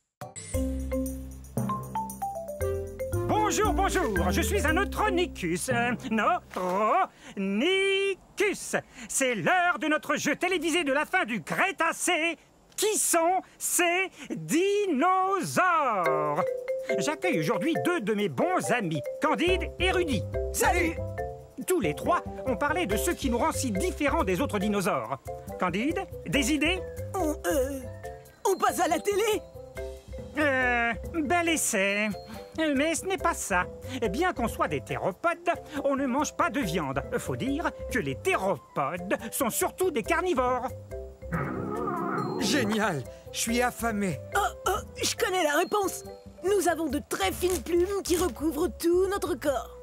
Bonjour, bonjour, je suis un Neutronicus. Neutronicus. C'est l'heure de notre jeu télévisé de la fin du Crétacé. Qui sont ces dinosaures? J'accueille aujourd'hui 2 de mes bons amis, Candide et Rudy. Salut! Tous les 3 ont parlé de ce qui nous rend si différents des autres dinosaures. Candide, des idées? On passe à la télé? Bel essai. Mais ce n'est pas ça. Bien qu'on soit des théropodes, on ne mange pas de viande. Faut dire que les théropodes sont surtout des carnivores. Génial! Je suis affamé. Je connais la réponse. Nous avons de très fines plumes qui recouvrent tout notre corps.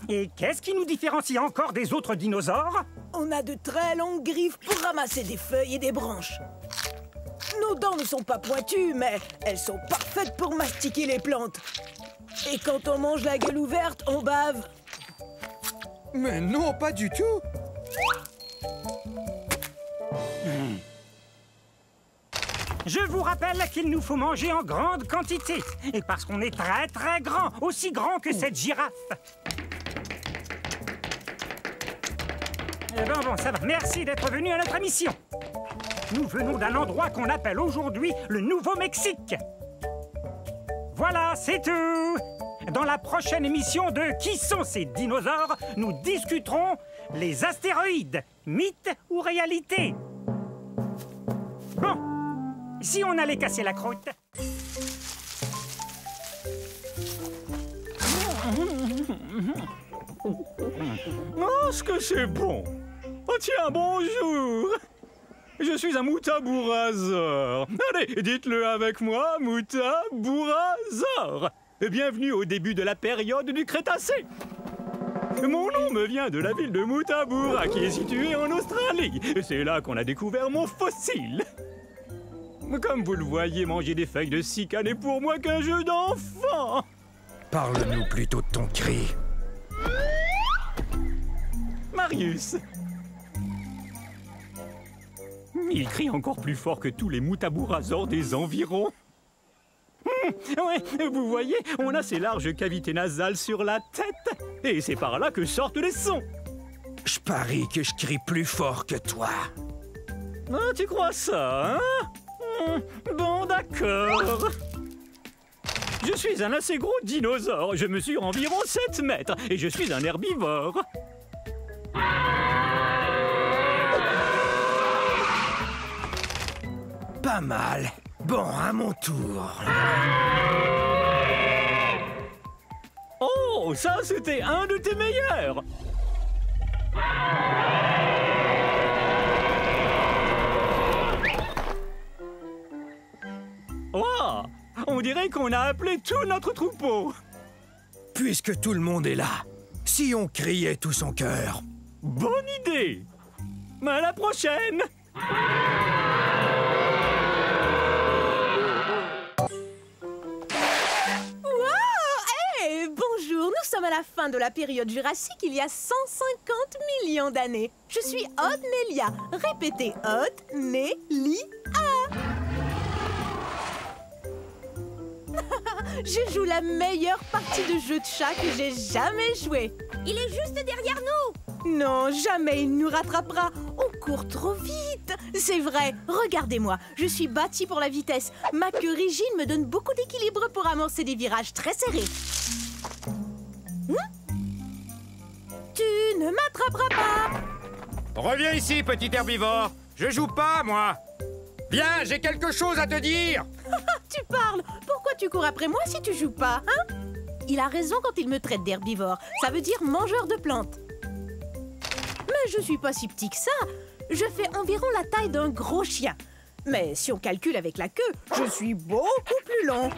Et qu'est-ce qui nous différencie encore des autres dinosaures? On a de très longues griffes pour ramasser des feuilles et des branches. Nos dents ne sont pas pointues, mais elles sont parfaites pour mastiquer les plantes. Et quand on mange la gueule ouverte, on bave. Mais non, pas du tout. Je vous rappelle qu'il nous faut manger en grande quantité. Et parce qu'on est très très grand, aussi grand que cette girafe. Bon, ça va. Merci d'être venu à notre émission. Nous venons d'un endroit qu'on appelle aujourd'hui le Nouveau-Mexique. Voilà, c'est tout. Dans la prochaine émission de Qui sont ces dinosaures, nous discuterons les astéroïdes, mythe ou réalité. Bon, si on allait casser la croûte. Oh, ce que c'est bon! Oh tiens, bonjour! Je suis un Moutabourasor. Allez, dites-le avec moi, Moutabourasor. Bienvenue au début de la période du Crétacé. Mon nom me vient de la ville de Moutaboura, qui est située en Australie. C'est là qu'on a découvert mon fossile. Comme vous le voyez, manger des feuilles de cycas n'est pour moi qu'un jeu d'enfant. Parle-nous plutôt de ton cri. Marius. Il crie encore plus fort que tous les Moutabourasors des environs. Ouais, vous voyez, on a ces larges cavités nasales sur la tête. Et c'est par là que sortent les sons. Je parie que je crie plus fort que toi. Ah, tu crois ça, hein? Bon, d'accord. Je suis un assez gros dinosaure. Je mesure environ 7 mètres. Et je suis un herbivore. Pas mal. Bon, à mon tour. Oh, ça, c'était un de tes meilleurs. Oh, on dirait qu'on a appelé tout notre troupeau. Puisque tout le monde est là, si on criait tout son cœur. Bonne idée. À la prochaine. Nous sommes à la fin de la période jurassique, il y a 150 millions d'années. Je suis Odnelia. Répétez, Odnelia. Je joue la meilleure partie de jeu de chat que j'ai jamais joué. Il est juste derrière nous. Non, jamais il nous rattrapera. On court trop vite. C'est vrai, regardez-moi. Je suis bâtie pour la vitesse. Ma queue rigide me donne beaucoup d'équilibre pour amorcer des virages très serrés. Tu ne m'attraperas pas. Reviens ici, petit herbivore. Je joue pas, moi. Viens, j'ai quelque chose à te dire. Tu parles. Pourquoi tu cours après moi si tu joues pas, hein? Il a raison quand il me traite d'herbivore. Ça veut dire mangeur de plantes. Mais je suis pas si petit que ça. Je fais environ la taille d'un gros chien. Mais si on calcule avec la queue, je suis beaucoup plus long.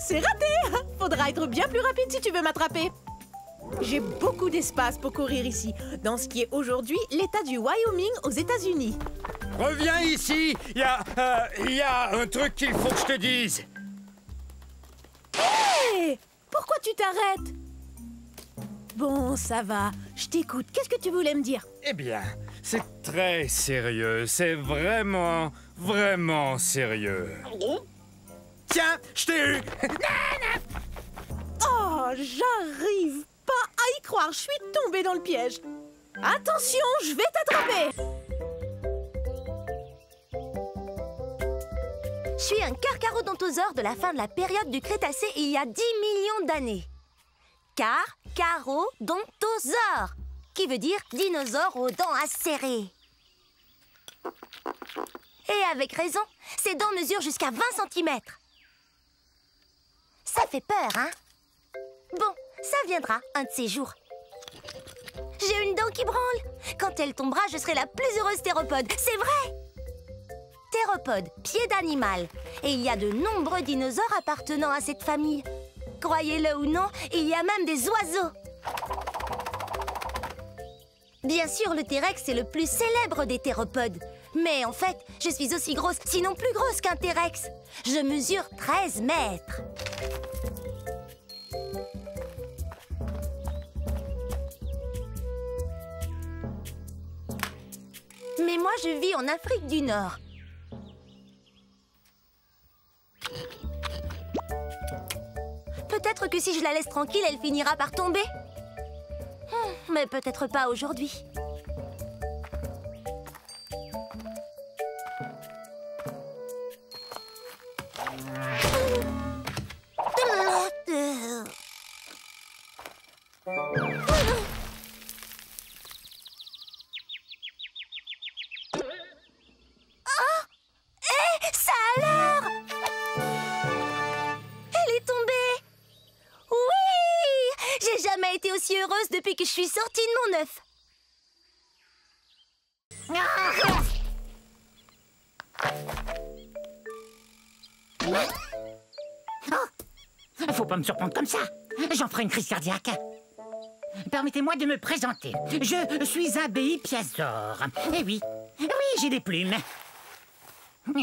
C'est raté! Faudra être bien plus rapide si tu veux m'attraper. J'ai beaucoup d'espace pour courir ici, dans ce qui est aujourd'hui l'État du Wyoming aux États-Unis. Reviens ici. Il y a un truc qu'il faut que je te dise. Hé! Pourquoi tu t'arrêtes? Bon, ça va. Je t'écoute. Qu'est-ce que tu voulais me dire? Eh bien, c'est très sérieux. C'est vraiment, vraiment sérieux. Tiens, je t'ai eu. Oh, j'arrive pas à y croire. Je suis tombée dans le piège. Attention, je vais t'attraper. Je suis un carcharodontosaure de la fin de la période du Crétacé il y a 10 millions d'années. Carcharodontosaure, qui veut dire dinosaure aux dents acérées. Et avec raison, ses dents mesurent jusqu'à 20 cm. Ça fait peur, hein? Bon, ça viendra un de ces jours. J'ai une dent qui branle. Quand elle tombera, je serai la plus heureuse théropode. C'est vrai! Théropode, pied d'animal. Et il y a de nombreux dinosaures appartenant à cette famille. Croyez-le ou non, il y a même des oiseaux. Bien sûr, le T-Rex est le plus célèbre des théropodes. Mais en fait, je suis aussi grosse, sinon plus grosse qu'un T-Rex. Je mesure 13 mètres. Mais moi, je vis en Afrique du Nord. Peut-être que si je la laisse tranquille, elle finira par tomber. Mais peut-être pas aujourd'hui. Ça alors? Elle est tombée. Oui! J'ai jamais été aussi heureuse depuis que je suis sortie de mon œuf. Faut pas me surprendre comme ça. J'en ferai une crise cardiaque. Permettez-moi de me présenter. Je suis un béipiazor. Eh oui, j'ai des plumes.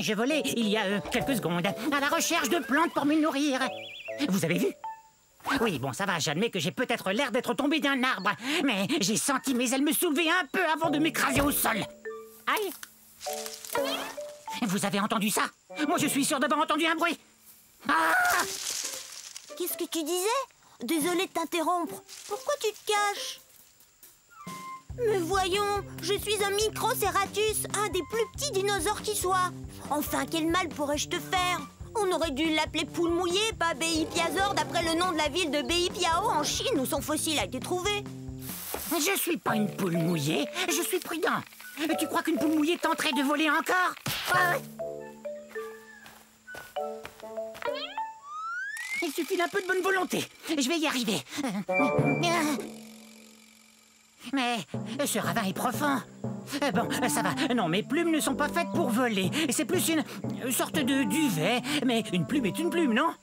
J'ai volé il y a quelques secondes à la recherche de plantes pour me nourrir. Vous avez vu? Oui, bon, ça va, j'admets que j'ai peut-être l'air d'être tombé d'un arbre, mais j'ai senti mes ailes me soulever un peu avant de m'écraser au sol. Aïe! Vous avez entendu ça? Moi, je suis sûr d'avoir entendu un bruit. Ah! Qu'est-ce que tu disais? Désolée de t'interrompre. Pourquoi tu te caches? Mais voyons, je suis un Microceratus, un des plus petits dinosaures qui soit. Enfin, quel mal pourrais-je te faire? On aurait dû l'appeler poule mouillée, pas Béipiazor, d'après le nom de la ville de Beipiao en Chine où son fossile a été trouvé. Je suis pas une poule mouillée, je suis prudent. Tu crois qu'une poule mouillée tenterait de voler encore? Il suffit d'un peu de bonne volonté. Je vais y arriver. Mais ce ravin est profond. Bon, ça va. Non, mes plumes ne sont pas faites pour voler. C'est plus une sorte de duvet. Mais une plume est une plume, non?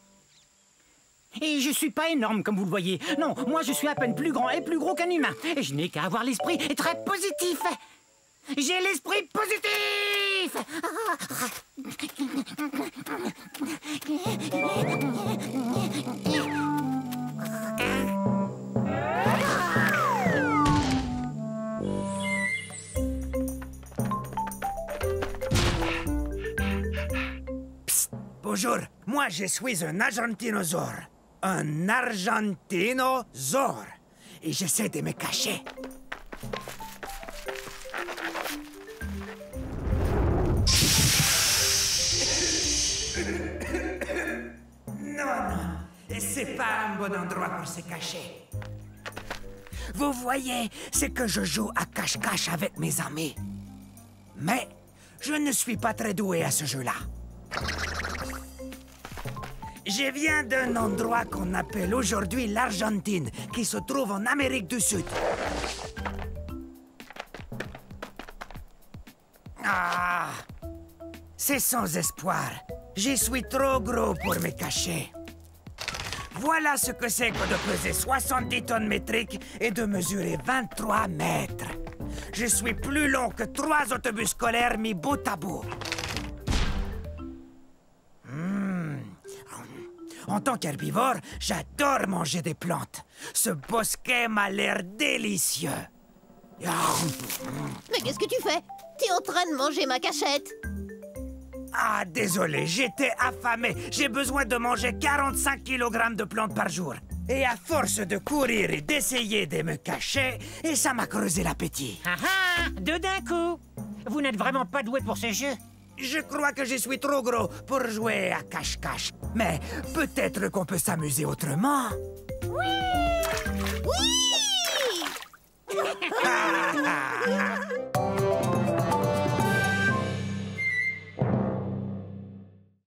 Et je suis pas énorme, comme vous le voyez. Non, moi je suis à peine plus grand et plus gros qu'un humain. Et je n'ai qu'à avoir l'esprit très positif. J'ai l'esprit positif! Psst, bonjour, moi je suis un argentinosaure. Un argentinosaure. Et j'essaie de me cacher. Non, c'est pas un bon endroit pour se cacher. Vous voyez, c'est que je joue à cache-cache avec mes amis. Mais je ne suis pas très doué à ce jeu-là. Je viens d'un endroit qu'on appelle aujourd'hui l'Argentine, qui se trouve en Amérique du Sud. Ah! C'est sans espoir. Je suis trop gros pour me cacher. Voilà ce que c'est que de peser 70 tonnes métriques et de mesurer 23 mètres. Je suis plus long que 3 autobus scolaires mis bout à bout. En tant qu'herbivore, j'adore manger des plantes. Ce bosquet m'a l'air délicieux. Mais qu'est-ce que tu fais? T'es en train de manger ma cachette. Ah, désolé, j'étais affamé. J'ai besoin de manger 45 kg de plantes par jour. Et à force de courir et d'essayer de me cacher, et ça m'a creusé l'appétit. Ah ah! Deux d'un coup! Vous n'êtes vraiment pas doué pour ce jeu? Je crois que je suis trop gros pour jouer à cache-cache. Mais peut-être qu'on peut s'amuser autrement. Oui! Oui!